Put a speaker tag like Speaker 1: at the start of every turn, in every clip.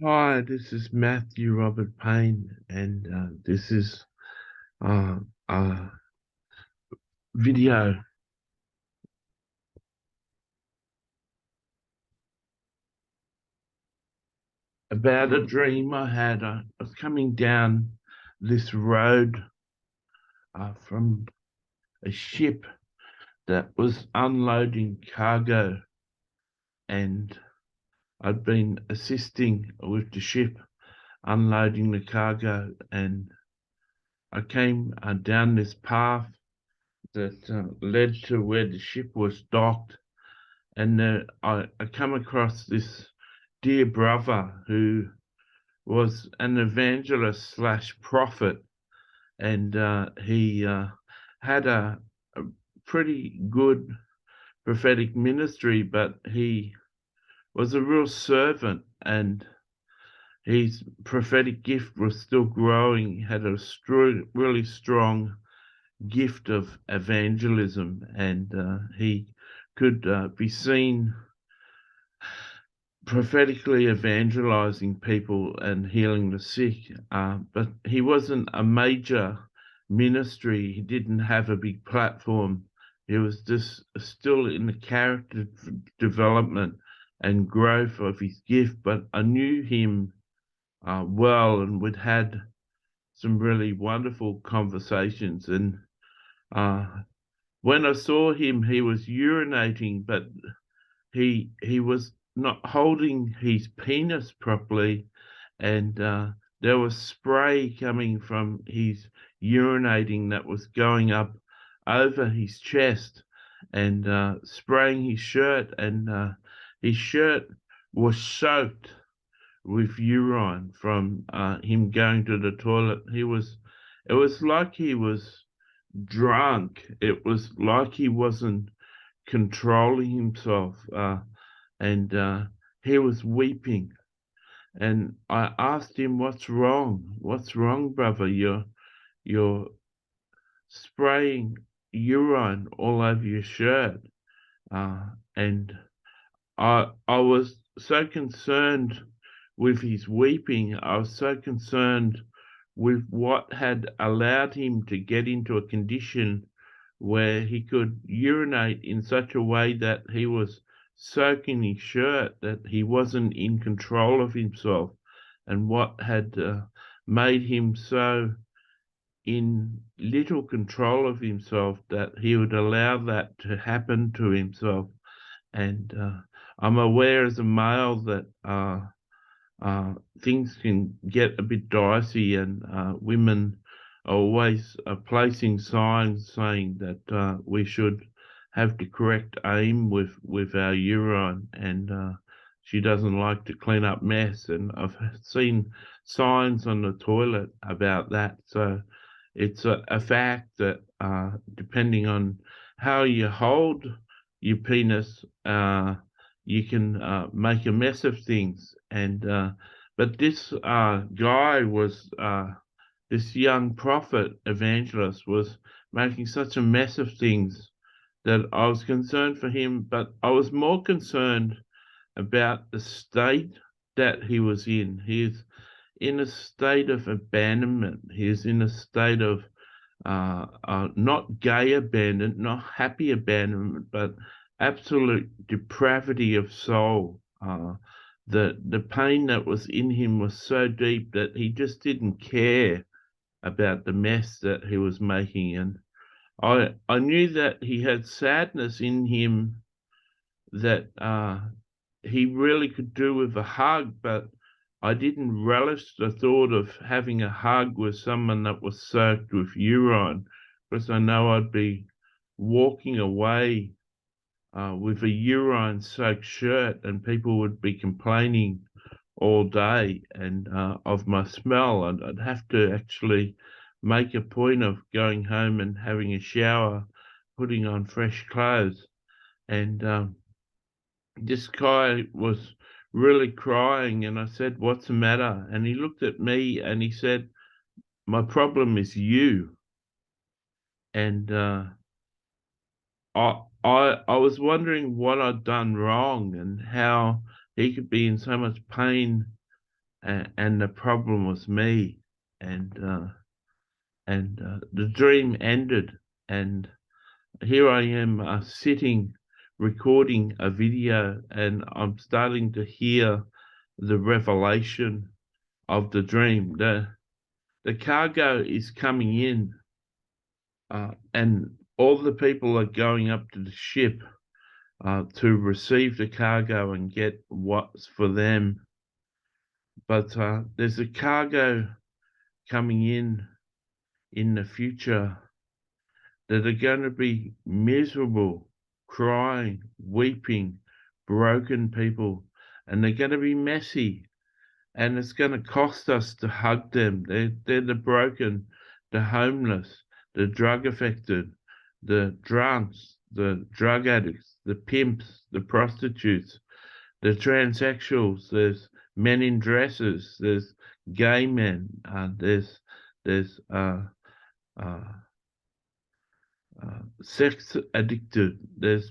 Speaker 1: Hi, this is Matthew Robert Payne, and this is uh, a video about a dream I had. I was coming down this road from a ship that was unloading cargo, and I'd been assisting with the ship unloading the cargo, and I came down this path that led to where the ship was docked. And I come across this dear brother who was an evangelist slash prophet, and he had a pretty good prophetic ministry, but he was a real servant, and his prophetic gift was still growing. He had a really strong gift of evangelism, and he could be seen prophetically evangelizing people and healing the sick. But he wasn't a major ministry. He didn't have a big platform. He was just still in the character development and growth of his gift. But I knew him well, and we'd had some really wonderful conversations. And uh, when I saw him, he was urinating, but he was not holding his penis properly, and there was spray coming from his urinating that was going up over his chest and spraying his shirt, and his shirt was soaked with urine from him going to the toilet. It was like he was drunk. It was like he wasn't controlling himself, and he was weeping. And I asked him, "What's wrong? What's wrong, brother? You're spraying urine all over your shirt." And I was so concerned with his weeping. I was so concerned with what had allowed him to get into a condition where he could urinate in such a way that he was soaking his shirt, that he wasn't in control of himself, and what had made him so in little control of himself that he would allow that to happen to himself. And I'm aware as a male that things can get a bit dicey, and women are always placing signs saying that we should have the correct aim with our urine, and she doesn't like to clean up mess. And I've seen signs on the toilet about that. So it's a fact that depending on how you hold your penis, you can make a mess of things. And but this guy was this young prophet evangelist was making such a mess of things that I was concerned for him, but I was more concerned about the state that he was in. He is in a state of abandonment. He is in a state of not gay abandonment, not happy abandonment, but absolute depravity of soul. The pain that was in him was so deep that he just didn't care about the mess that he was making, and I knew that he had sadness in him that he really could do with a hug, but I didn't relish the thought of having a hug with someone that was soaked with urine, because I know I'd be walking away with a urine soaked shirt, and people would be complaining all day and of my smell, and I'd have to actually make a point of going home and having a shower, putting on fresh clothes. And this guy was really crying, and I said, "What's the matter?" And he looked at me and he said, "My problem is you." And I was wondering what I'd done wrong and how he could be in so much pain and the problem was me, and the dream ended, and here I am sitting recording a video, and I'm starting to hear the revelation of the dream. The cargo is coming in, and all the people are going up to the ship to receive the cargo and get what's for them. But there's a cargo coming in the future that are going to be miserable, crying, weeping, broken people, and they're going to be messy, and it's going to cost us to hug them. They're the broken, the homeless, the drug affected, the drunks, the drug addicts, the pimps, the prostitutes, the transsexuals. There's men in dresses. There's gay men. There's sex addicted. There's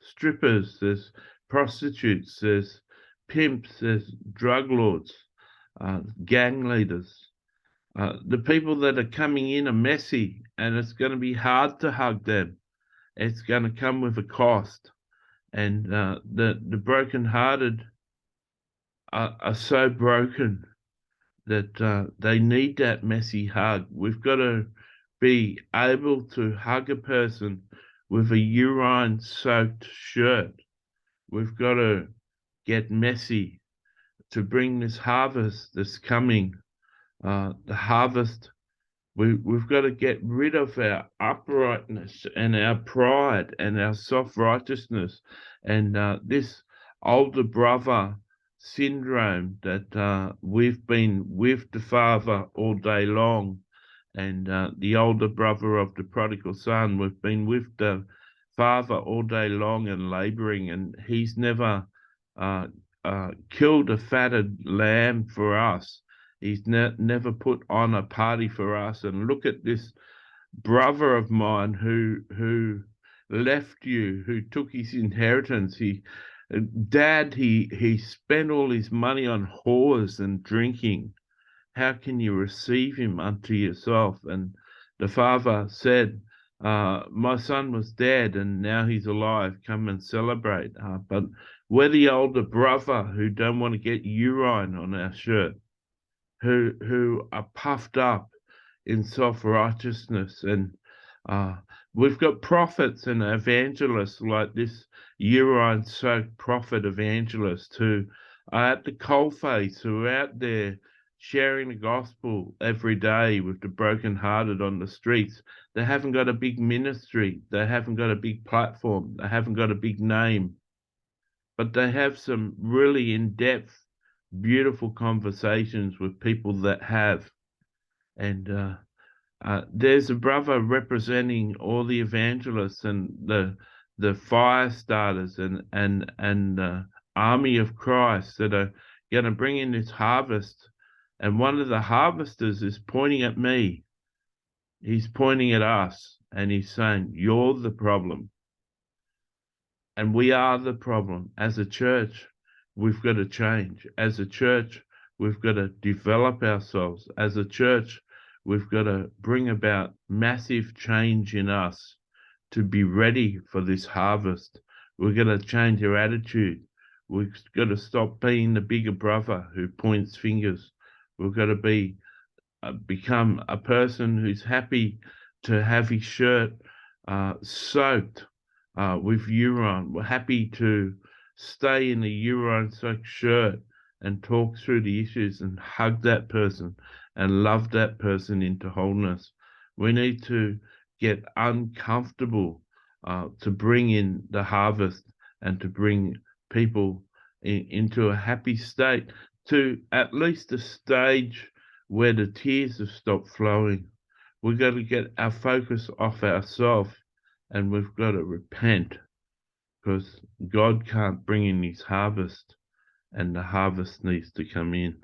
Speaker 1: strippers. There's prostitutes. There's pimps. There's drug lords, gang leaders. The people that are coming in are messy, and it's going to be hard to hug them. It's going to come with a cost, and the brokenhearted are so broken that they need that messy hug. We've got to be able to hug a person with a urine-soaked shirt. We've got to get messy to bring this harvest that's coming. The harvest, we've got to get rid of our uprightness and our pride and our self-righteousness and this older brother syndrome that we've been with the Father all day long, and the older brother of the prodigal son, we've been with the Father all day long and laboring, and he's never killed a fatted lamb for us. He's never put on a party for us. And look at this brother of mine who left you, who took his inheritance. He spent all his money on whores and drinking. How can you receive him unto yourself? And the father said, my son was dead and now he's alive. Come and celebrate. But we're the older brother who don't want to get urine on our shirt, who are puffed up in self-righteousness. And we've got prophets and evangelists like this urine-soaked prophet evangelist who are at the coalface, who are out there sharing the gospel every day with the brokenhearted on the streets. They haven't got a big ministry. They haven't got a big platform. They haven't got a big name. But they have some really in-depth, beautiful conversations with people that have. And there's a brother representing all the evangelists and the fire starters and the army of Christ that are going to bring in this harvest. And one of the harvesters is pointing at me. He's pointing at us, and he's saying, you're the problem. And we are the problem. As a church, we've got to change. As a church, we've got to develop ourselves. As a church, we've got to bring about massive change in us to be ready for this harvest. We've got to change our attitude. We've got to stop being the bigger brother who points fingers. We've got to become a person who's happy to have his shirt soaked with urine. We're happy to stay in the urine-soaked shirt and talk through the issues and hug that person and love that person into wholeness. We need to get uncomfortable to bring in the harvest and to bring people into a happy state, to at least a stage where the tears have stopped flowing. We've got to get our focus off ourselves, and we've got to repent, because God can't bring in his harvest, and the harvest needs to come in.